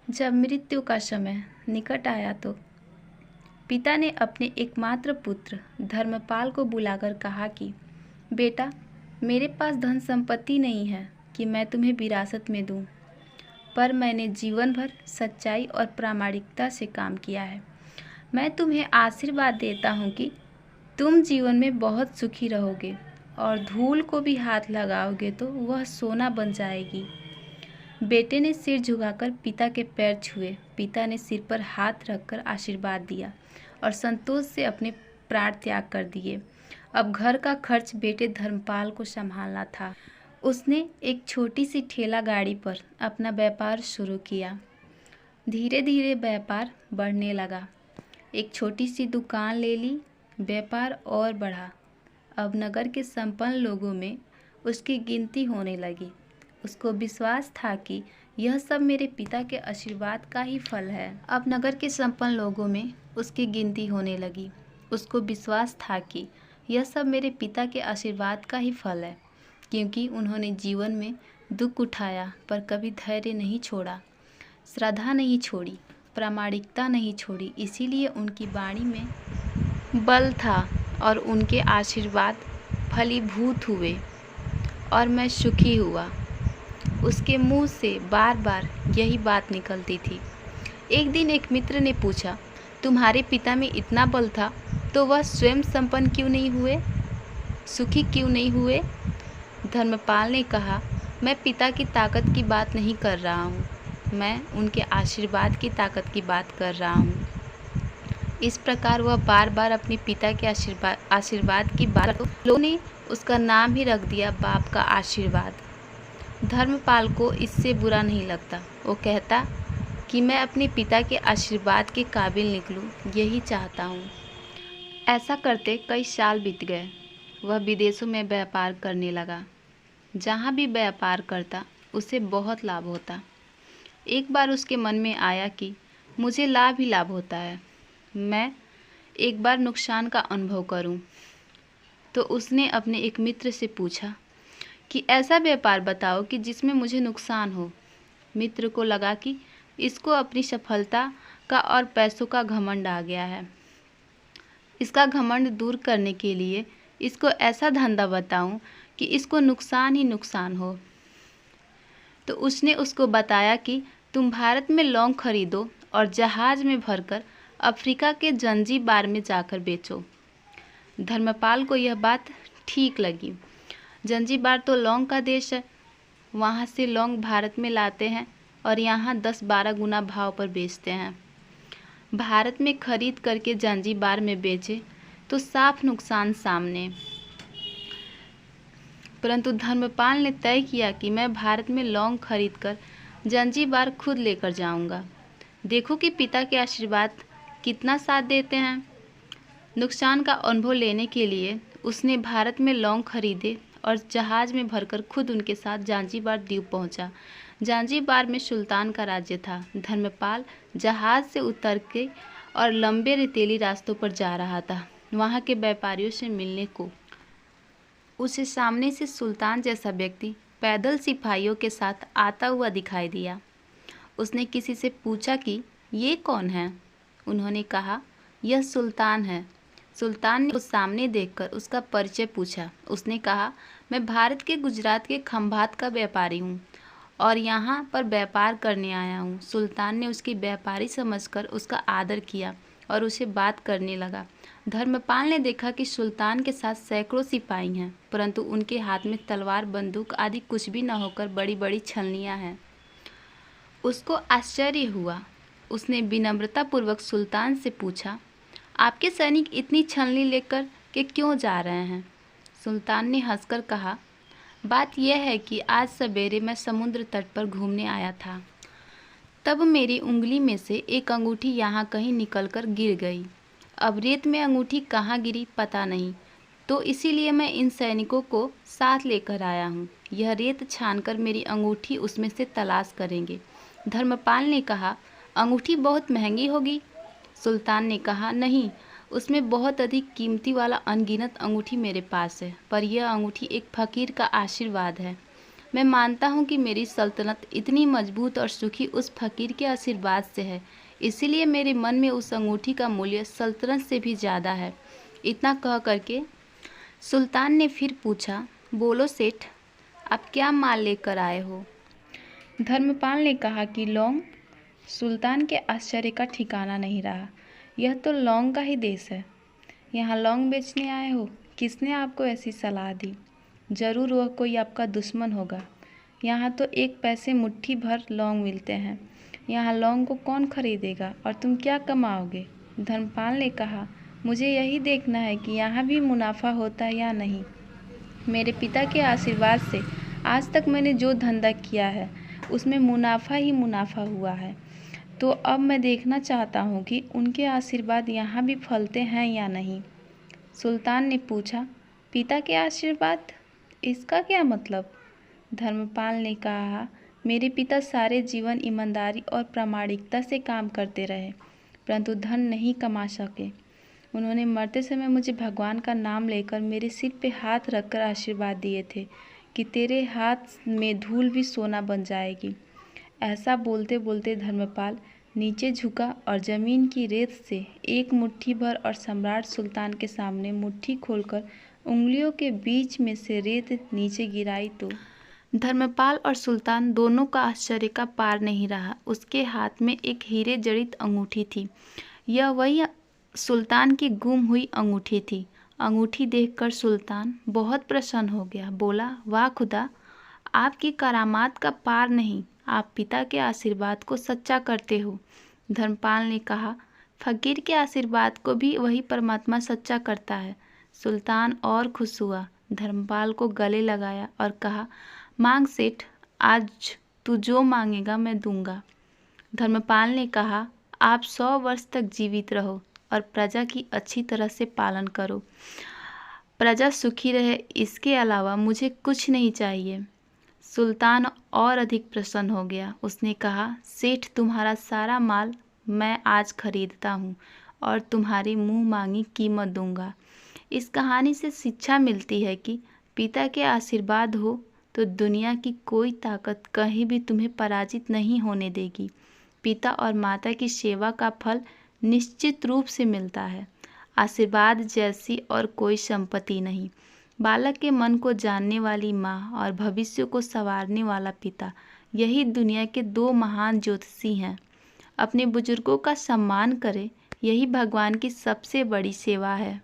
जब मृत्यु का समय निकट आया तो पिता ने अपने एकमात्र पुत्र धर्मपाल को बुलाकर कहा कि बेटा, मेरे पास धन संपत्ति नहीं है कि मैं तुम्हें विरासत में दूं, पर मैंने जीवन भर सच्चाई और प्रामाणिकता से काम किया है। मैं तुम्हें आशीर्वाद देता हूं कि तुम जीवन में बहुत सुखी रहोगे और धूल को भी हाथ लगाओगे तो वह सोना बन जाएगी। बेटे ने सिर झुकाकर पिता के पैर छुए। पिता ने सिर पर हाथ रखकर आशीर्वाद दिया और संतोष से अपने प्राण त्याग कर दिए। अब घर का खर्च बेटे धर्मपाल को संभालना था। उसने एक छोटी सी ठेला गाड़ी पर अपना व्यापार शुरू किया। धीरे धीरे व्यापार बढ़ने लगा। एक छोटी सी दुकान ले ली। व्यापार और बढ़ा। अब नगर के संपन्न लोगों में उसकी गिनती होने लगी। उसको विश्वास था कि यह सब मेरे पिता के आशीर्वाद का ही फल है। अब नगर के संपन्न लोगों में उसकी गिनती होने लगी। उसको विश्वास था कि यह सब मेरे पिता के आशीर्वाद का ही फल है, क्योंकि उन्होंने जीवन में दुख उठाया पर कभी धैर्य नहीं छोड़ा, श्रद्धा नहीं छोड़ी, प्रामाणिकता नहीं छोड़ी। इसीलिए उनकी वाणी में बल था और उनके आशीर्वाद फलीभूत हुए और मैं सुखी हुआ। उसके मुंह से बार बार यही बात निकलती थी। एक दिन एक मित्र ने पूछा, तुम्हारे पिता में इतना बल था तो वह स्वयं संपन्न क्यों नहीं हुए, सुखी क्यों नहीं हुए? धर्मपाल ने कहा, मैं पिता की ताकत की बात नहीं कर रहा हूँ, मैं उनके आशीर्वाद की ताकत की बात कर रहा हूँ। इस प्रकार वह बार बार अपने पिता के आशीर्वाद की बात, लोगों ने उसका नाम ही रख दिया बाप का आशीर्वाद। धर्मपाल को इससे बुरा नहीं लगता। वो कहता कि मैं अपने पिता के आशीर्वाद के काबिल निकलूं, यही चाहता हूँ। ऐसा करते कई साल बीत गए। वह विदेशों में व्यापार करने लगा। जहाँ भी व्यापार करता उसे बहुत लाभ होता। एक बार उसके मन में आया कि मुझे लाभ ही लाभ होता है, मैं एक बार नुकसान का अनुभव करूं। तो उसने अपने एक मित्र से पूछा कि ऐसा व्यापार बताओ कि जिसमें मुझे नुकसान हो। मित्र को लगा कि इसको अपनी सफलता का और पैसों का घमंड आ गया है। इसका घमंड दूर करने के लिए इसको ऐसा धंधा बताऊं कि इसको नुकसान ही नुकसान हो। तो उसने उसको बताया कि तुम भारत में लौंग खरीदो और जहाज में भरकर अफ्रीका के जंजीबार में जाकर बेचो। धर्मपाल को यह बात ठीक लगी। जंजीबार तो लौंग का देश है। वहाँ से लौंग भारत में लाते हैं और यहाँ 10-12 गुना भाव पर बेचते हैं। भारत में खरीद करके जंजीबार में बेचे तो साफ नुकसान सामने। परंतु धर्मपाल ने तय किया कि मैं भारत में लौंग खरीद कर जंजीबार खुद लेकर जाऊंगा। देखो कि पिता के आशीर्वाद कितना साथ देते हैं। नुकसान का अनुभव लेने के लिए उसने भारत में लौंग खरीदे और जहाज में भरकर खुद उनके साथ जांजीबार द्वीप पहुंचा। जांजीबार में सुल्तान का राज्य था। धर्मपाल जहाज से उतर के और लंबे रेतीली रास्तों पर जा रहा था वहाँ के व्यापारियों से मिलने को। उसे सामने से सुल्तान जैसा व्यक्ति पैदल सिपाहियों के साथ आता हुआ दिखाई दिया। उसने किसी से पूछा कि ये कौन है? उन्होंने कहा, यह सुल्तान है। सुल्तान ने उस सामने देखकर उसका परिचय पूछा। उसने कहा, मैं भारत के गुजरात के खंभात का व्यापारी हूँ और यहाँ पर व्यापार करने आया हूँ। सुल्तान ने उसकी व्यापारी समझकर उसका आदर किया और उसे बात करने लगा। धर्मपाल ने देखा कि सुल्तान के साथ सैकड़ों सिपाही हैं, परंतु उनके हाथ में तलवार, बंदूक आदि कुछ भी न होकर बड़ी बड़ी छलनियाँ हैं। उसको आश्चर्य हुआ। उसने विनम्रतापूर्वक सुल्तान से पूछा, आपके सैनिक इतनी छलनी लेकर के क्यों जा रहे हैं? सुल्तान ने हंसकर कहा, बात यह है कि आज सवेरे मैं समुद्र तट पर घूमने आया था। तब मेरी उंगली में से एक अंगूठी यहाँ कहीं निकलकर गिर गई। अब रेत में अंगूठी कहाँ गिरी पता नहीं, तो इसीलिए मैं इन सैनिकों को साथ लेकर आया हूँ। यह रेत छानकर मेरी अंगूठी उसमें से तलाश करेंगे। धर्मपाल ने कहा, अंगूठी बहुत महंगी होगी? सुल्तान ने कहा, नहीं, उसमें बहुत अधिक कीमती वाला अनगिनत अंगूठी मेरे पास है, पर यह अंगूठी एक फ़कीर का आशीर्वाद है। मैं मानता हूँ कि मेरी सल्तनत इतनी मजबूत और सुखी उस फकीर के आशीर्वाद से है, इसीलिए मेरे मन में उस अंगूठी का मूल्य सल्तनत से भी ज़्यादा है। इतना कह करके सुल्तान ने फिर पूछा, बोलो सेठ, आप क्या माल लेकर आए हो? धर्मपाल ने कहा कि लौंग। सुल्तान के आश्चर्य का ठिकाना नहीं रहा। यह तो लौंग का ही देश है, यहाँ लौंग बेचने आए हो? किसने आपको ऐसी सलाह दी? ज़रूर वह कोई आपका दुश्मन होगा। यहाँ तो 1 पैसे मुट्ठी भर लौंग मिलते हैं, यहाँ लौंग को कौन खरीदेगा और तुम क्या कमाओगे? धर्मपाल ने कहा, मुझे यही देखना है कि यहाँ भी मुनाफा होता है या नहीं। मेरे पिता के आशीर्वाद से आज तक मैंने जो धंधा किया है उसमें मुनाफा ही मुनाफा हुआ है, तो अब मैं देखना चाहता हूँ कि उनके आशीर्वाद यहाँ भी फलते हैं या नहीं। सुल्तान ने पूछा, पिता के आशीर्वाद, इसका क्या मतलब? धर्मपाल ने कहा, मेरे पिता सारे जीवन ईमानदारी और प्रामाणिकता से काम करते रहे, परंतु धन नहीं कमा सके। उन्होंने मरते समय मुझे भगवान का नाम लेकर मेरे सिर पे हाथ रखकर आशीर्वाद दिए थे कि तेरे हाथ में धूल भी सोना बन जाएगी। ऐसा बोलते बोलते धर्मपाल नीचे झुका और ज़मीन की रेत से 1 मुट्ठी भर और सम्राट सुल्तान के सामने मुट्ठी खोलकर उंगलियों के बीच में से रेत नीचे गिराई तो धर्मपाल और सुल्तान दोनों का आश्चर्य का पार नहीं रहा। उसके हाथ में एक हीरे जड़ित अंगूठी थी। यह वही सुल्तान की गुम हुई अंगूठी थी। अंगूठी देखकर सुल्तान बहुत प्रसन्न हो गया। बोला, वाह खुदा, आपकी करामात का पार नहीं, आप पिता के आशीर्वाद को सच्चा करते हो। धर्मपाल ने कहा, फकीर के आशीर्वाद को भी वही परमात्मा सच्चा करता है। सुल्तान और खुश हुआ, धर्मपाल को गले लगाया और कहा, मांग सेठ, आज तू जो मांगेगा मैं दूंगा। धर्मपाल ने कहा, आप 100 वर्ष तक जीवित रहो और प्रजा की अच्छी तरह से पालन करो। प्रजा सुखी रहे, इसके अलावा मुझे कुछ नहीं चाहिए। सुल्तान और अधिक प्रसन्न हो गया। उसने कहा, सेठ, तुम्हारा सारा माल मैं आज खरीदता हूँ और तुम्हारी मुँह मांगी कीमत दूंगा। इस कहानी से शिक्षा मिलती है कि पिता के आशीर्वाद हो तो दुनिया की कोई ताकत कहीं भी तुम्हें पराजित नहीं होने देगी। पिता और माता की सेवा का फल निश्चित रूप से मिलता है। आशीर्वाद जैसी और कोई संपत्ति नहीं। बालक के मन को जानने वाली माँ और भविष्य को संवारने वाला पिता, यही दुनिया के 2 महान ज्योतिषी हैं। अपने बुजुर्गों का सम्मान करें, यही भगवान की सबसे बड़ी सेवा है।